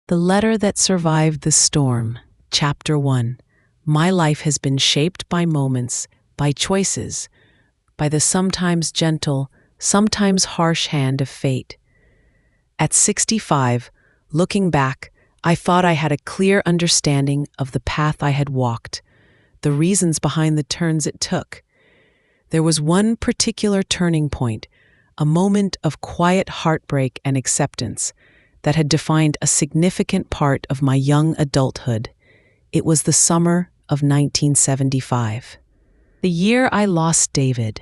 The Letter That Survived the Storm, Chapter 1. My life has been shaped by moments, by choices, by the sometimes gentle, sometimes harsh hand of fate. At 65, looking back, I thought I had a clear understanding of the path I had walked, the reasons behind the turns it took. There was one particular turning point, a moment of quiet heartbreak and acceptance that had defined a significant part of my young adulthood. It was the summer of 1975. The year I lost David.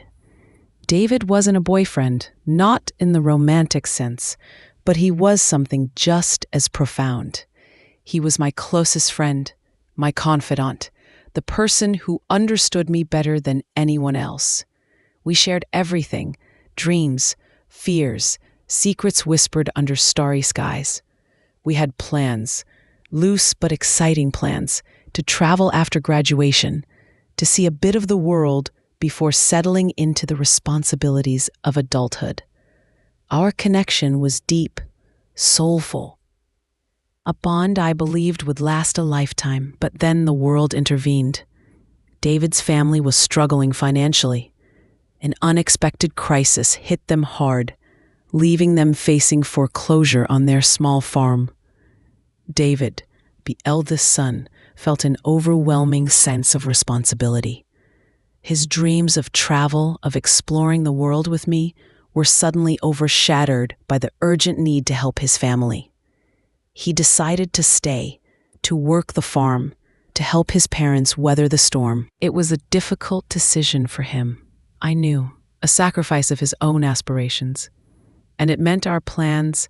David wasn't a boyfriend, not in the romantic sense, but he was something just as profound. He was my closest friend, my confidant, the person who understood me better than anyone else. We shared everything, dreams, fears, secrets whispered under starry skies. We had plans, loose but exciting plans, to travel after graduation, to see a bit of the world before settling into the responsibilities of adulthood. Our connection was deep, soulful. A bond I believed would last a lifetime, but then the world intervened. David's family was struggling financially. An unexpected crisis hit them hard, leaving them facing foreclosure on their small farm. David, the eldest son, felt an overwhelming sense of responsibility. His dreams of travel, of exploring the world with me, were suddenly overshadowed by the urgent need to help his family. He decided to stay, to work the farm, to help his parents weather the storm. It was a difficult decision for him, I knew, a sacrifice of his own aspirations. And it meant our plans,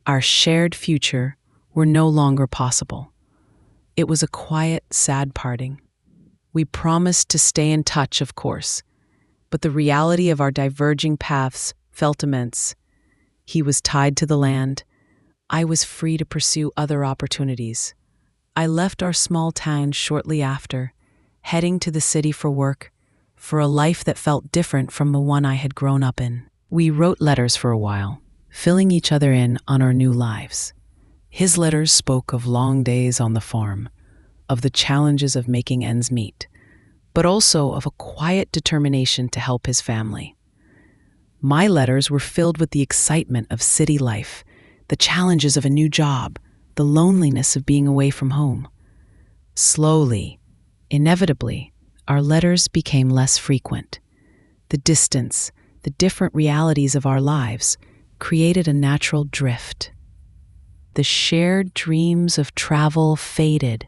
our shared future, were no longer possible. It was a quiet, sad parting. We promised to stay in touch, of course, but the reality of our diverging paths felt immense. He was tied to the land. I was free to pursue other opportunities. I left our small town shortly after, heading to the city for work, for a life that felt different from the one I had grown up in. We wrote letters for a while, filling each other in on our new lives. His letters spoke of long days on the farm, of the challenges of making ends meet, but also of a quiet determination to help his family. My letters were filled with the excitement of city life, the challenges of a new job, the loneliness of being away from home. Slowly, inevitably, our letters became less frequent. The distance, the different realities of our lives created a natural drift. The shared dreams of travel faded,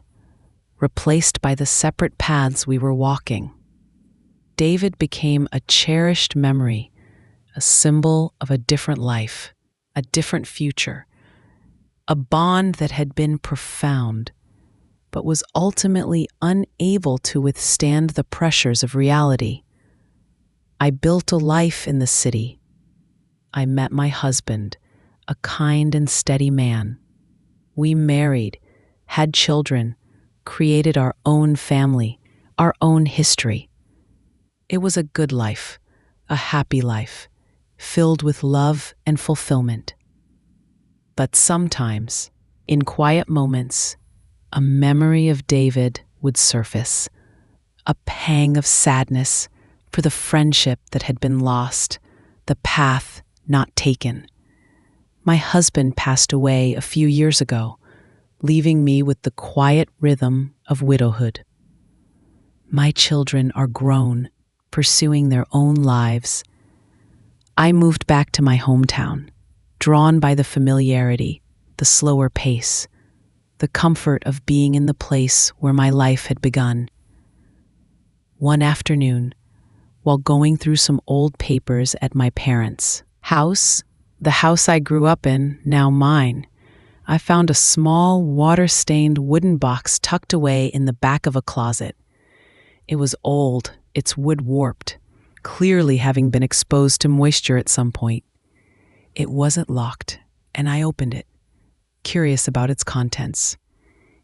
replaced by the separate paths we were walking. David became a cherished memory, a symbol of a different life, a different future, a bond that had been profound, but was ultimately unable to withstand the pressures of reality. I built a life in the city. I met my husband, a kind and steady man. We married, had children, created our own family, our own history. It was a good life, a happy life, filled with love and fulfillment. But sometimes, in quiet moments, a memory of David would surface, a pang of sadness for the friendship that had been lost, the path not taken. My husband passed away a few years ago, leaving me with the quiet rhythm of widowhood. My children are grown, pursuing their own lives. I moved back to my hometown, drawn by the familiarity, the slower pace, the comfort of being in the place where my life had begun. One afternoon, while going through some old papers at my parents' house, the house I grew up in, now mine, I found a small, water-stained wooden box tucked away in the back of a closet. It was old, its wood warped, clearly having been exposed to moisture at some point. It wasn't locked, and I opened it, curious about its contents.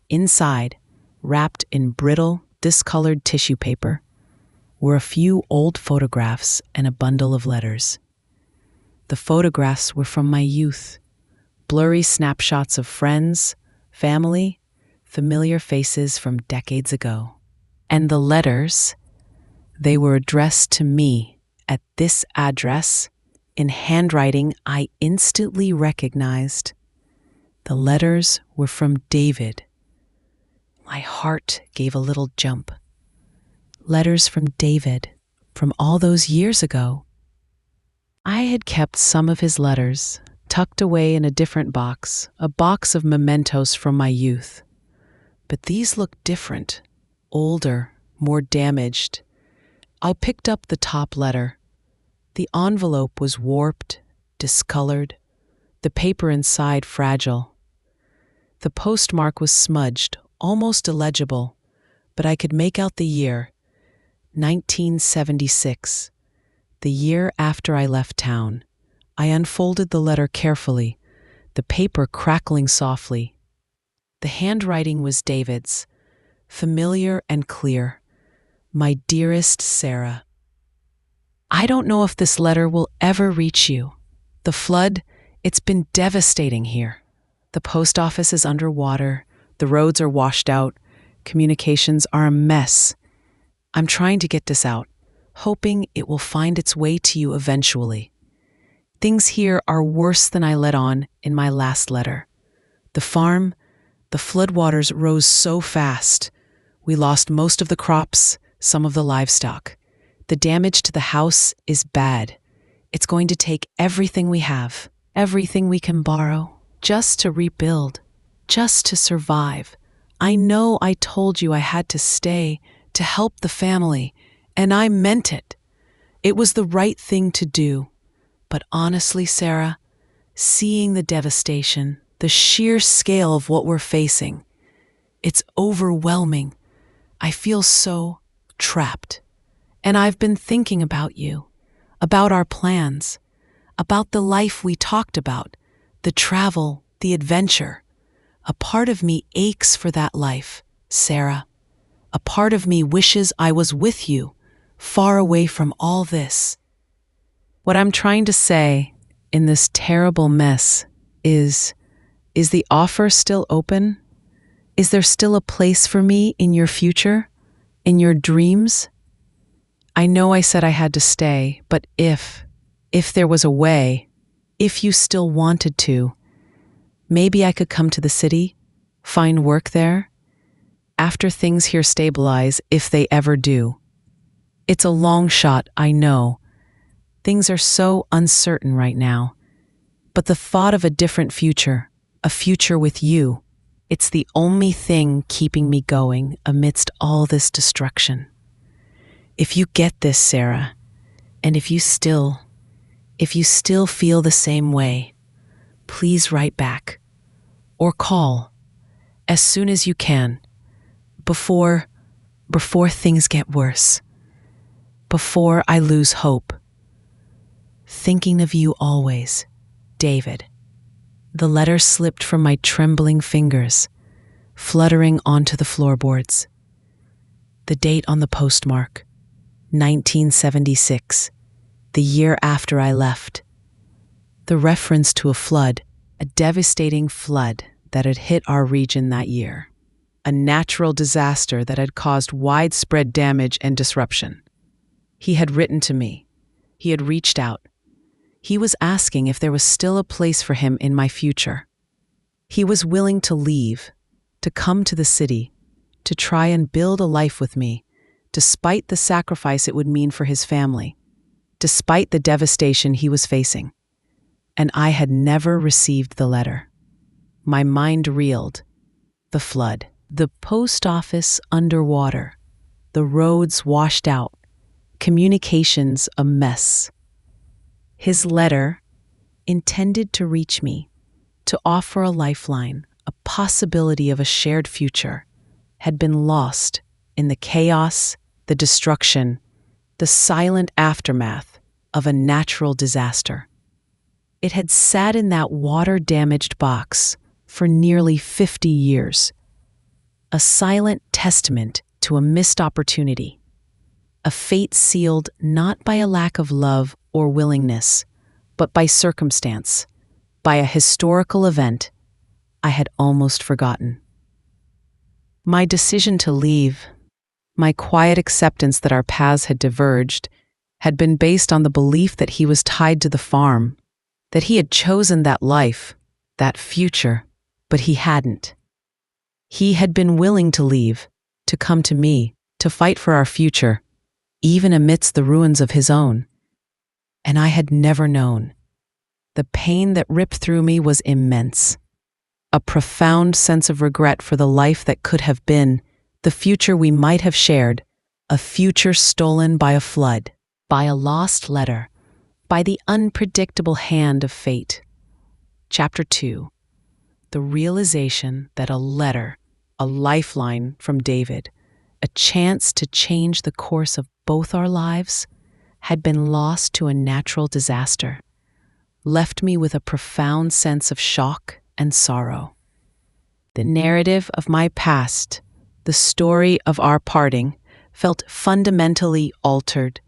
Inside, wrapped in brittle, discolored tissue paper, were a few old photographs and a bundle of letters. The photographs were from my youth, blurry snapshots of friends, family, familiar faces from decades ago. And the letters, they were addressed to me at this address in handwriting I instantly recognized. The letters were from David. My heart gave a little jump. Letters from David, from all those years ago. I had kept some of his letters, tucked away in a different box, a box of mementos from my youth. But these looked different, older, more damaged. I picked up the top letter. The envelope was warped, discolored, the paper inside fragile. The postmark was smudged, almost illegible, but I could make out the year, 1976, the year after I left town. I unfolded the letter carefully, the paper crackling softly. The handwriting was David's, familiar and clear. My dearest Sarah, I don't know if this letter will ever reach you. The flood, it's been devastating here. The post office is underwater, the roads are washed out, communications are a mess. I'm trying to get this out, hoping it will find its way to you eventually. Things here are worse than I let on in my last letter. The farm, the floodwaters rose so fast. We lost most of the crops, some of the livestock. The damage to the house is bad. It's going to take everything we have, everything we can borrow, just to rebuild, just to survive. I know I told you I had to stay to help the family, and I meant it. It was the right thing to do. But honestly, Sarah, seeing the devastation, the sheer scale of what we're facing, it's overwhelming. I feel so trapped. And I've been thinking about you, about our plans, about the life we talked about, the travel, the adventure. A part of me aches for that life, Sarah. A part of me wishes I was with you, far away from all this. What I'm trying to say in this terrible mess is the offer still open? Is there still a place for me in your future, in your dreams? I know I said I had to stay, but if there was a way, if you still wanted to, maybe I could come to the city, find work there, after things here stabilize, if they ever do. It's a long shot, I know. Things are so uncertain right now. But the thought of a different future, a future with you, it's the only thing keeping me going amidst all this destruction. If you get this, Sarah, and if you still feel the same way, please write back or call as soon as you can before things get worse, before I lose hope. Thinking of you always, David. The letter slipped from my trembling fingers, fluttering onto the floorboards. The date on the postmark, 1976, the year after I left. The reference to a flood, a devastating flood that had hit our region that year. A natural disaster that had caused widespread damage and disruption. He had written to me. He had reached out. He was asking if there was still a place for him in my future. He was willing to leave, to come to the city, to try and build a life with me, despite the sacrifice it would mean for his family, despite the devastation he was facing. And I had never received the letter. My mind reeled. The flood. The post office underwater. The roads washed out. Communications a mess. His letter, intended to reach me, to offer a lifeline, a possibility of a shared future, had been lost in the chaos, the destruction, the silent aftermath of a natural disaster. It had sat in that water-damaged box for nearly 50 years, a silent testament to a missed opportunity, a fate sealed not by a lack of love or willingness, but by circumstance, by a historical event I had almost forgotten. My decision to leave, my quiet acceptance that our paths had diverged, had been based on the belief that he was tied to the farm, that he had chosen that life, that future, but he hadn't. He had been willing to leave, to come to me, to fight for our future, even amidst the ruins of his own. And I had never known. The pain that ripped through me was immense. A profound sense of regret for the life that could have been, the future we might have shared, a future stolen by a flood, by a lost letter, by the unpredictable hand of fate. Chapter 2. The realization that a letter, a lifeline from David, a chance to change the course of both our lives, had been lost to a natural disaster, left me with a profound sense of shock and sorrow. The narrative of my past, the story of our parting, felt fundamentally altered.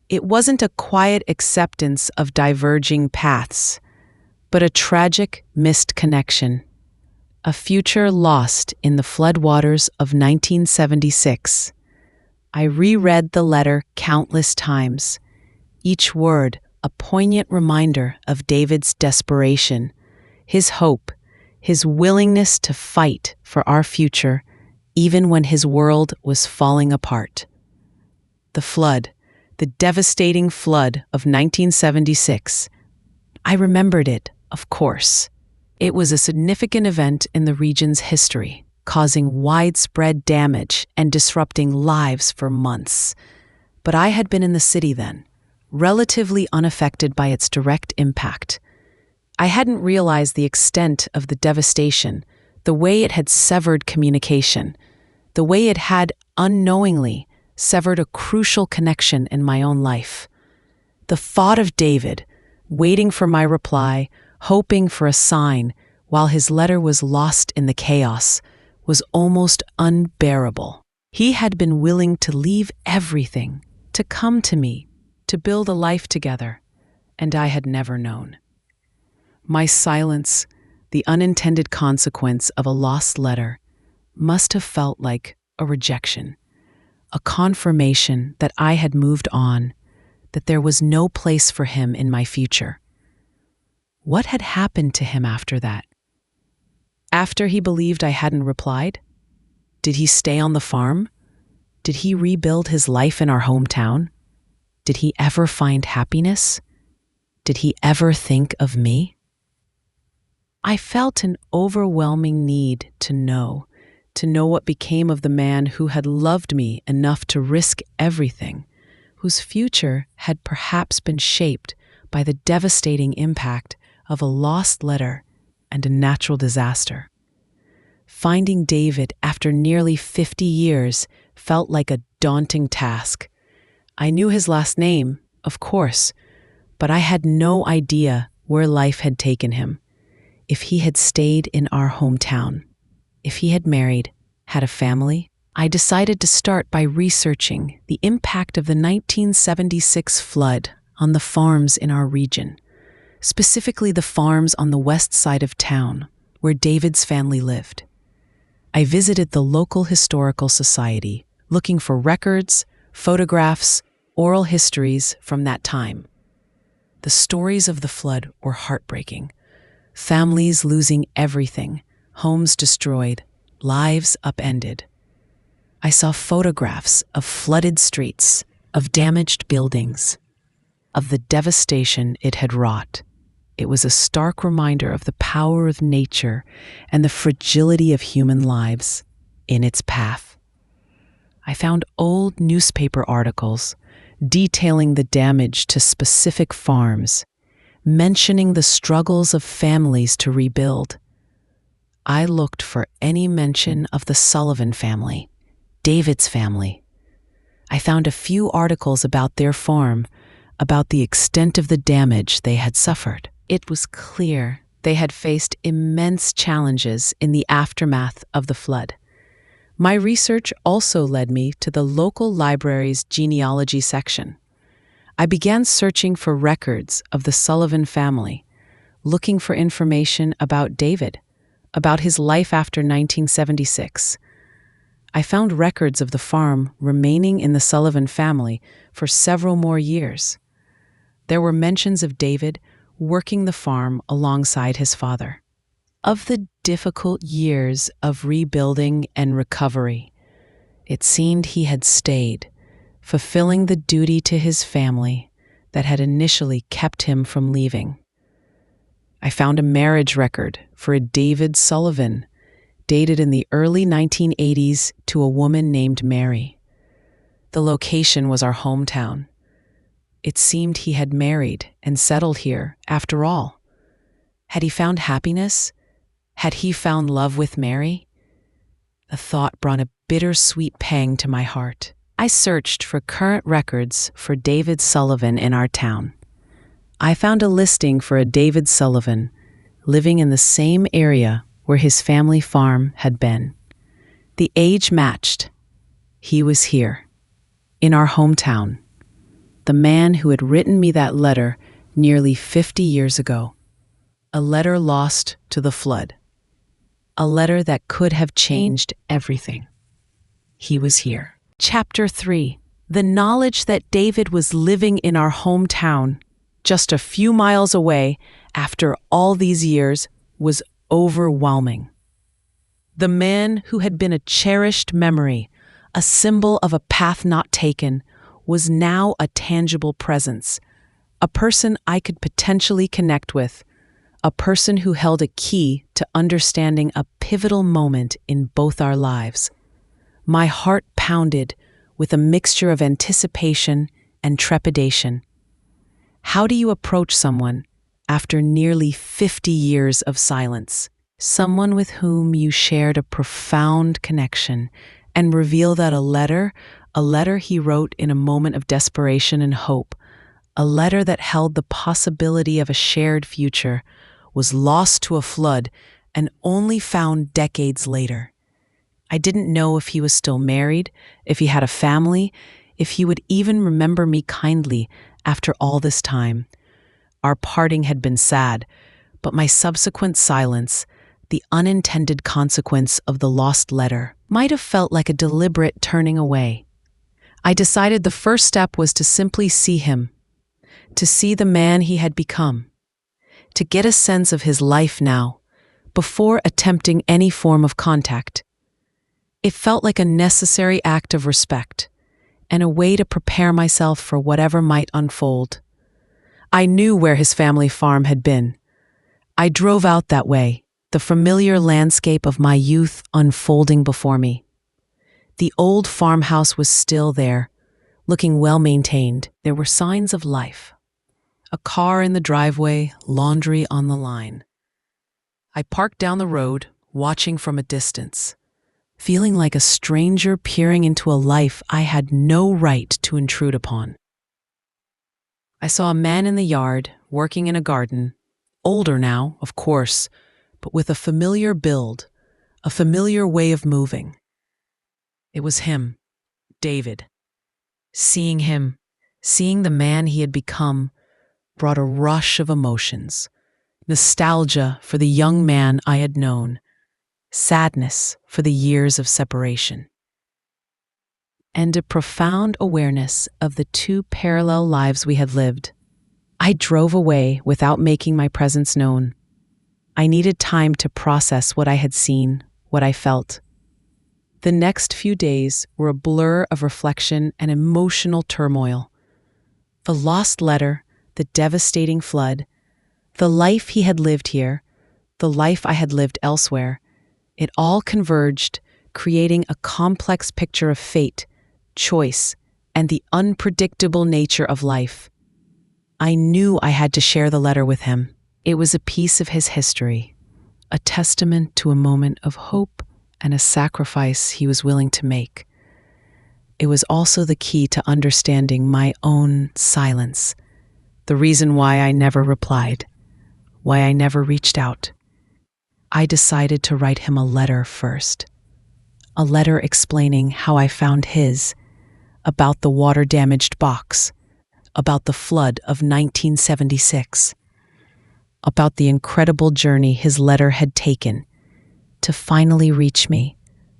It wasn't a quiet acceptance of diverging paths, but a tragic missed connection, a future lost in the floodwaters of 1976. I reread the letter countless times, each word a poignant reminder of David's desperation, his hope, his willingness to fight for our future, even when his world was falling apart. The flood, the devastating flood of 1976. I remembered it, of course. It was a significant event in the region's history, causing widespread damage and disrupting lives for months. But I had been in the city then, relatively unaffected by its direct impact. I hadn't realized the extent of the devastation, the way it had severed communication, the way it had unknowingly severed a crucial connection in my own life. The thought of David, waiting for my reply, hoping for a sign, while his letter was lost in the chaos, was almost unbearable. He had been willing to leave everything, to come to me, to build a life together, and I had never known. My silence, the unintended consequence of a lost letter, must have felt like a rejection, a confirmation that I had moved on, that there was no place for him in my future. What had happened to him after that? After he believed I hadn't replied? Did he stay on the farm? Did he rebuild his life in our hometown? Did he ever find happiness? Did he ever think of me? I felt an overwhelming need to know what became of the man who had loved me enough to risk everything, whose future had perhaps been shaped by the devastating impact of a lost letter and a natural disaster. Finding David after nearly 50 years felt like a daunting task. I knew his last name, of course, but I had no idea where life had taken him. If he had stayed in our hometown, if he had married, had a family, I decided to start by researching the impact of the 1976 flood on the farms in our region, specifically the farms on the west side of town where David's family lived. I visited the local historical society looking for records, photographs, oral histories from that time. The stories of the flood were heartbreaking. Families losing everything, homes destroyed, lives upended. I saw photographs of flooded streets, of damaged buildings, of the devastation it had wrought. It was a stark reminder of the power of nature and the fragility of human lives in its path. I found old newspaper articles detailing the damage to specific farms, mentioning the struggles of families to rebuild. I looked for any mention of the Sullivan family, David's family. I found a few articles about their farm, about the extent of the damage they had suffered. It was clear they had faced immense challenges in the aftermath of the flood. My research also led me to the local library's genealogy section. I began searching for records of the Sullivan family, looking for information about David, about his life after 1976. I found records of the farm remaining in the Sullivan family for several more years. There were mentions of David working the farm alongside his father. Of the difficult years of rebuilding and recovery, it seemed he had stayed, fulfilling the duty to his family that had initially kept him from leaving. I found a marriage record for a David Sullivan, dated in the early 1980s to a woman named Mary. The location was our hometown. It seemed he had married and settled here after all. Had he found happiness? Had he found love with Mary? The thought brought a bittersweet pang to my heart. I searched for current records for David Sullivan in our town. I found a listing for a David Sullivan living in the same area where his family farm had been. The age matched. He was here, in our hometown. The man who had written me that letter nearly 50 years ago. A letter lost to the flood. A letter that could have changed everything. He was here. Chapter 3. The knowledge that David was living in our hometown, just a few miles away after all these years, was overwhelming. The man who had been a cherished memory, a symbol of a path not taken, was now a tangible presence, a person I could potentially connect with, a person who held a key to understanding a pivotal moment in both our lives. My heart pounded with a mixture of anticipation and trepidation. How do you approach someone after nearly 50 years of silence? Someone with whom you shared a profound connection, and reveal that a letter he wrote in a moment of desperation and hope, a letter that held the possibility of a shared future, was lost to a flood and only found decades later. I didn't know if he was still married, if he had a family, if he would even remember me kindly after all this time. Our parting had been sad, but my subsequent silence, the unintended consequence of the lost letter, might have felt like a deliberate turning away. I decided the first step was to simply see him, to see the man he had become, to get a sense of his life now, before attempting any form of contact. It felt like a necessary act of respect, and a way to prepare myself for whatever might unfold. I knew where his family farm had been. I drove out that way, the familiar landscape of my youth unfolding before me. The old farmhouse was still there, looking well-maintained. There were signs of life. A car in the driveway, laundry on the line. I parked down the road, watching from a distance, feeling like a stranger peering into a life I had no right to intrude upon. I saw a man in the yard, working in a garden, older now, of course, but with a familiar build, a familiar way of moving. It was him, David. Seeing him, seeing the man he had become, brought a rush of emotions. Nostalgia for the young man I had known, sadness for the years of separation, and a profound awareness of the two parallel lives we had lived. I drove away without making my presence known. I needed time to process what I had seen, what I felt. The next few days were a blur of reflection and emotional turmoil. The lost letter, the devastating flood, the life he had lived here, the life I had lived elsewhere, it all converged, creating a complex picture of fate, choice, and the unpredictable nature of life. I knew I had to share the letter with him. It was a piece of his history, a testament to a moment of hope and a sacrifice he was willing to make. It was also the key to understanding my own silence, the reason why I never replied, why I never reached out. I decided to write him a letter first, a letter explaining how I found his, about the water-damaged box, about the flood of 1976, about the incredible journey his letter had taken, to finally reach me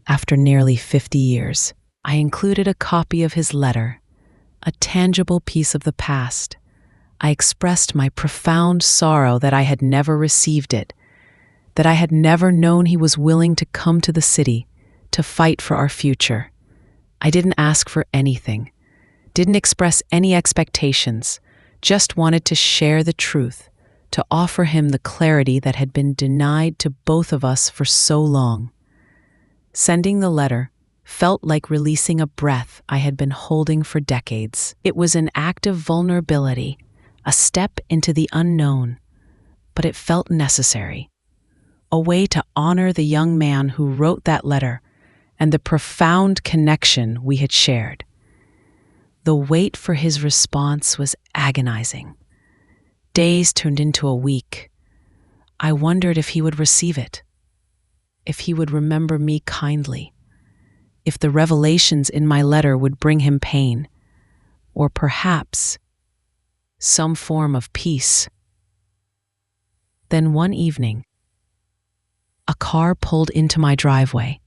after nearly 50 years. I included a copy of his letter, a tangible piece of the past. I expressed my profound sorrow that I had never received it, that I had never known he was willing to come to the city to fight for our future. I didn't ask for anything, didn't express any expectations, just wanted to share the truth, to offer him the clarity that had been denied to both of us for so long. Sending the letter felt like releasing a breath I had been holding for decades. It was an act of vulnerability, a step into the unknown, but it felt necessary. A way to honor the young man who wrote that letter and the profound connection we had shared. The wait for his response was agonizing. Days turned into a week. I wondered if he would receive it, if he would remember me kindly, if the revelations in my letter would bring him pain, or perhaps some form of peace. Then one evening, a car pulled into my driveway.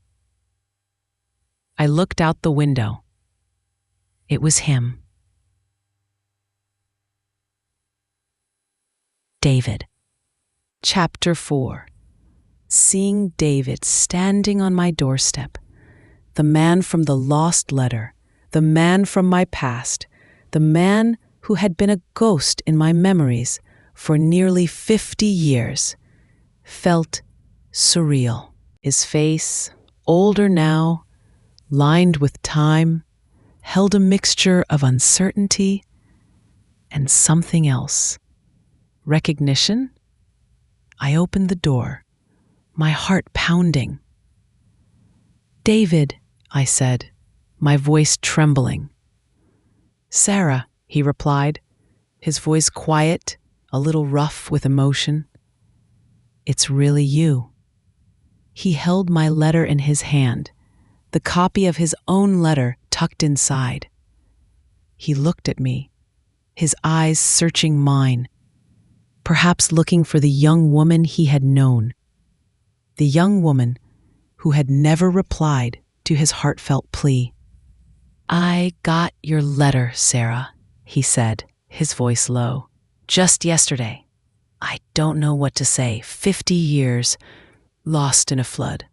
I looked out the window. It was him. David. Chapter 4. Seeing David standing on my doorstep, the man from the lost letter, the man from my past, the man who had been a ghost in my memories for nearly 50 years, felt surreal. His face, older now, lined with time, held a mixture of uncertainty and something else. Recognition? I opened the door, my heart pounding. "David," I said, my voice trembling. "Sarah," he replied, his voice quiet, a little rough with emotion. "It's really you." He held my letter in his hand, the copy of his own letter tucked inside. He looked at me, his eyes searching mine, perhaps looking for the young woman he had known, the young woman who had never replied to his heartfelt plea. "I got your letter, Sarah," he said, his voice low. "Just yesterday. I don't know what to say. 50 years, lost in a flood.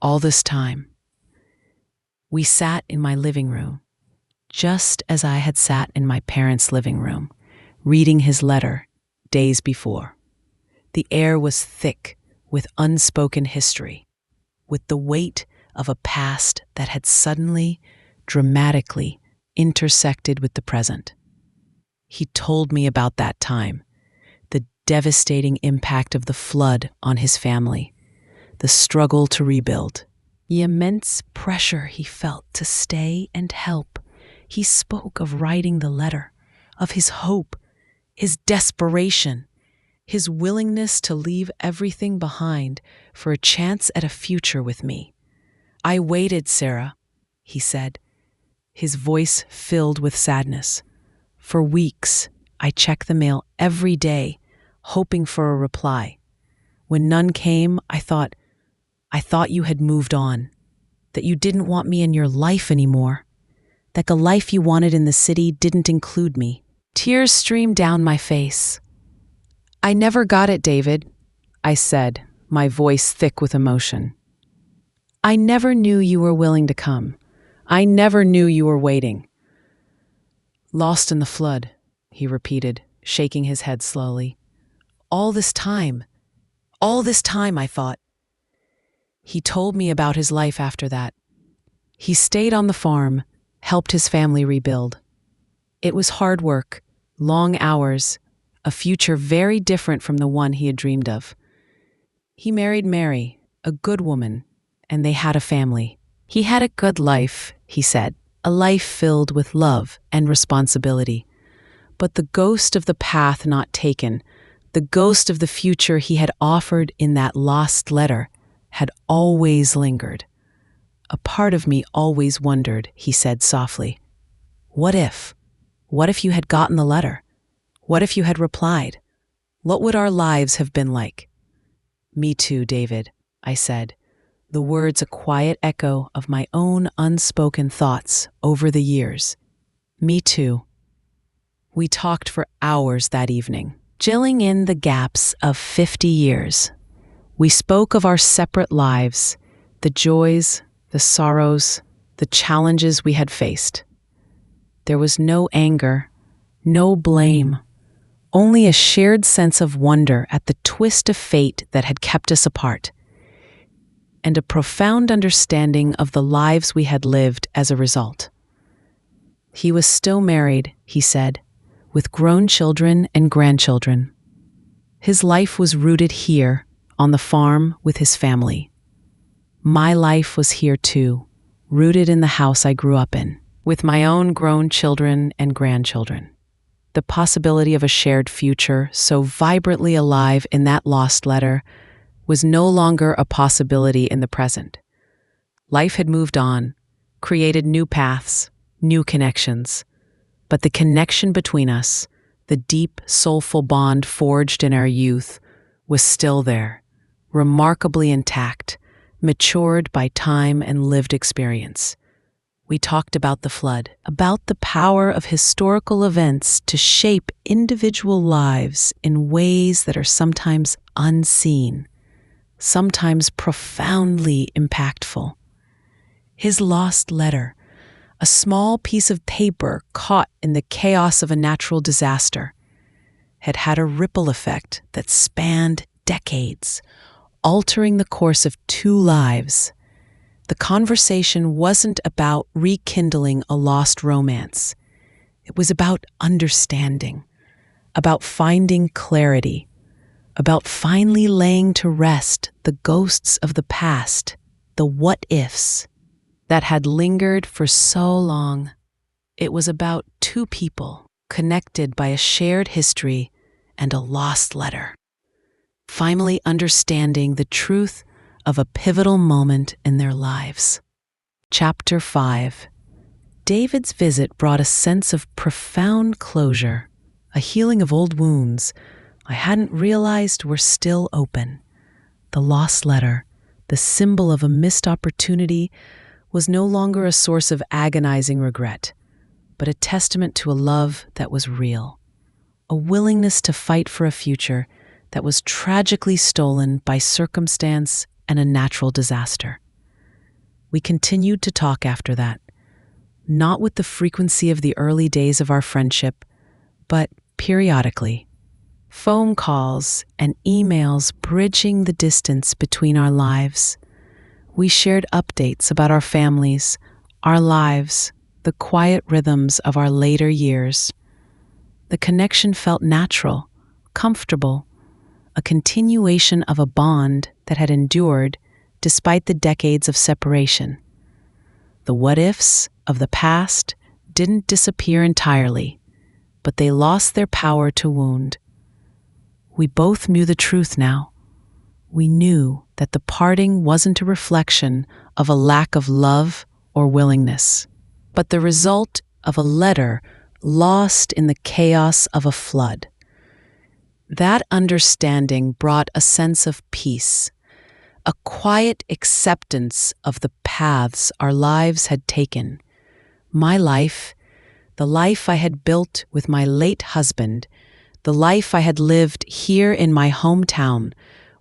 All this time." We sat in my living room, just as I had sat in my parents' living room, reading his letter days before. The air was thick with unspoken history, with the weight of a past that had suddenly, dramatically intersected with the present. He told me about that time, the devastating impact of the flood on his family, the struggle to rebuild, the immense pressure he felt to stay and help. He spoke of writing the letter, of his hope, his desperation, his willingness to leave everything behind for a chance at a future with me. "I waited, Sarah," he said, his voice filled with sadness. "For weeks, I checked the mail every day, hoping for a reply. When none came, I thought you had moved on, that you didn't want me in your life anymore, that the life you wanted in the city didn't include me." Tears streamed down my face. "I never got it, David," I said, my voice thick with emotion. "I never knew you were willing to come. I never knew you were waiting." "Lost in the flood," he repeated, shaking his head slowly. All this time, I thought." He told me about his life after that. He stayed on the farm, helped his family rebuild. It was hard work, long hours, a future very different from the one he had dreamed of. He married Mary, a good woman, and they had a family. He had a good life, he said, a life filled with love and responsibility. But the ghost of the path not taken, the ghost of the future he had offered in that lost letter, had always lingered. "A part of me always wondered," he said softly. What if? What if you had gotten the letter? What if you had replied? What would our lives have been like?" "Me too, David," I said, the words a quiet echo of my own unspoken thoughts over the years. Me too. We talked for hours that evening, filling in the gaps of 50 years. We spoke of our separate lives, the joys, the sorrows, the challenges we had faced. There was no anger, no blame, only a shared sense of wonder at the twist of fate that had kept us apart, and a profound understanding of the lives we had lived as a result. He was still married, he said, with grown children and grandchildren. His life was rooted here, on the farm with his family. My life was here too, rooted in the house I grew up in, with my own grown children and grandchildren. The possibility of a shared future, so vibrantly alive in that lost letter, was no longer a possibility in the present. Life had moved on, created new paths, new connections. But the connection between us, the deep, soulful bond forged in our youth, was still there, remarkably intact, matured by time and lived experience. We talked about the flood, about the power of historical events to shape individual lives in ways that are sometimes unseen, sometimes profoundly impactful. His lost letter, a small piece of paper caught in the chaos of a natural disaster, had had a ripple effect that spanned decades, altering the course of 2 lives. The conversation wasn't about rekindling a lost romance. It was about understanding, about finding clarity, about finally laying to rest the ghosts of the past, the what-ifs that had lingered for so long. It was about 2 people connected by a shared history and a lost letter, finally understanding the truth of a pivotal moment in their lives. Chapter 5. David's visit brought a sense of profound closure, a healing of old wounds I hadn't realized were still open. The lost letter, the symbol of a missed opportunity, was no longer a source of agonizing regret, but a testament to a love that was real, a willingness to fight for a future that was tragically stolen by circumstance and a natural disaster. We continued to talk after that, not with the frequency of the early days of our friendship, but periodically. Phone calls and emails bridging the distance between our lives. We shared updates about our families, our lives, the quiet rhythms of our later years. The connection felt natural, comfortable, a continuation of a bond that had endured despite the decades of separation. The what-ifs of the past didn't disappear entirely, but they lost their power to wound. We both knew the truth now. We knew that the parting wasn't a reflection of a lack of love or willingness, but the result of a letter lost in the chaos of a flood. That understanding brought a sense of peace, a quiet acceptance of the paths our lives had taken. My life, the life I had built with my late husband, the life I had lived here in my hometown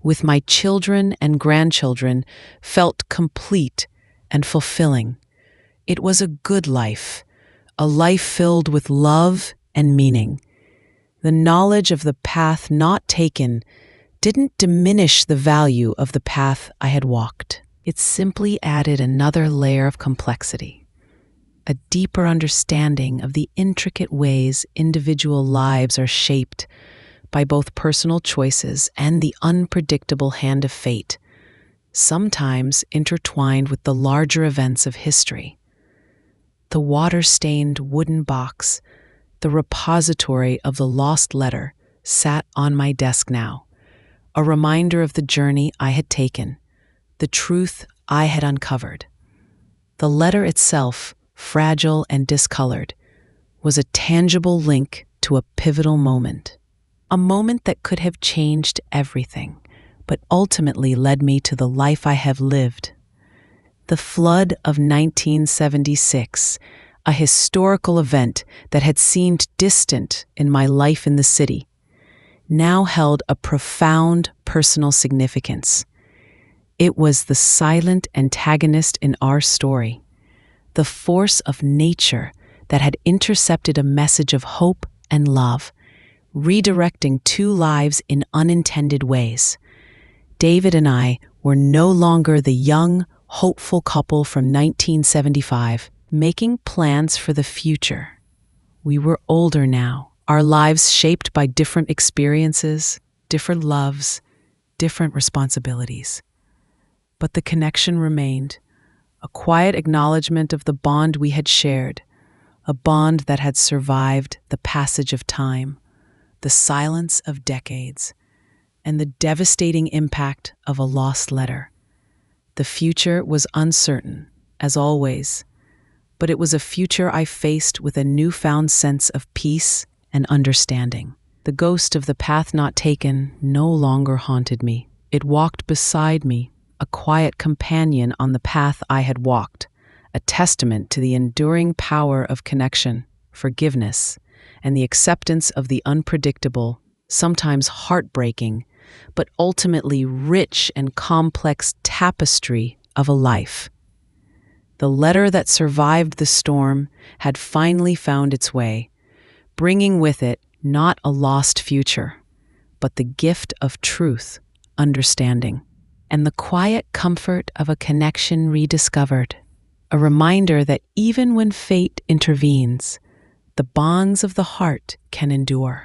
with my children and grandchildren, felt complete and fulfilling. It was a good life, a life filled with love and meaning. The knowledge of the path not taken didn't diminish the value of the path I had walked. It simply added another layer of complexity, a deeper understanding of the intricate ways individual lives are shaped by both personal choices and the unpredictable hand of fate, sometimes intertwined with the larger events of history. The water-stained wooden box, the repository of the lost letter, sat on my desk now, a reminder of the journey I had taken, the truth I had uncovered. The letter itself, fragile and discolored, was a tangible link to a pivotal moment, a moment that could have changed everything, but ultimately led me to the life I have lived The flood of 1976, a historical event that had seemed distant in my life in the city, now held a profound personal significance. It was the silent antagonist in our story, the force of nature that had intercepted a message of hope and love, redirecting two lives in unintended ways. David and I were no longer the young, hopeful couple from 1975, making plans for the future. We were older now, our lives shaped by different experiences, different loves, different responsibilities. But the connection remained, a quiet acknowledgement of the bond we had shared, a bond that had survived the passage of time, the silence of decades, and the devastating impact of a lost letter. The future was uncertain, as always, but it was a future I faced with a newfound sense of peace and understanding. The ghost of the path not taken no longer haunted me. It walked beside me, a quiet companion on the path I had walked, a testament to the enduring power of connection, forgiveness, and the acceptance of the unpredictable, sometimes heartbreaking, but ultimately rich and complex tapestry of a life. The letter that survived the storm had finally found its way, bringing with it not a lost future, but the gift of truth, understanding, and the quiet comfort of a connection rediscovered, a reminder that even when fate intervenes, the bonds of the heart can endure.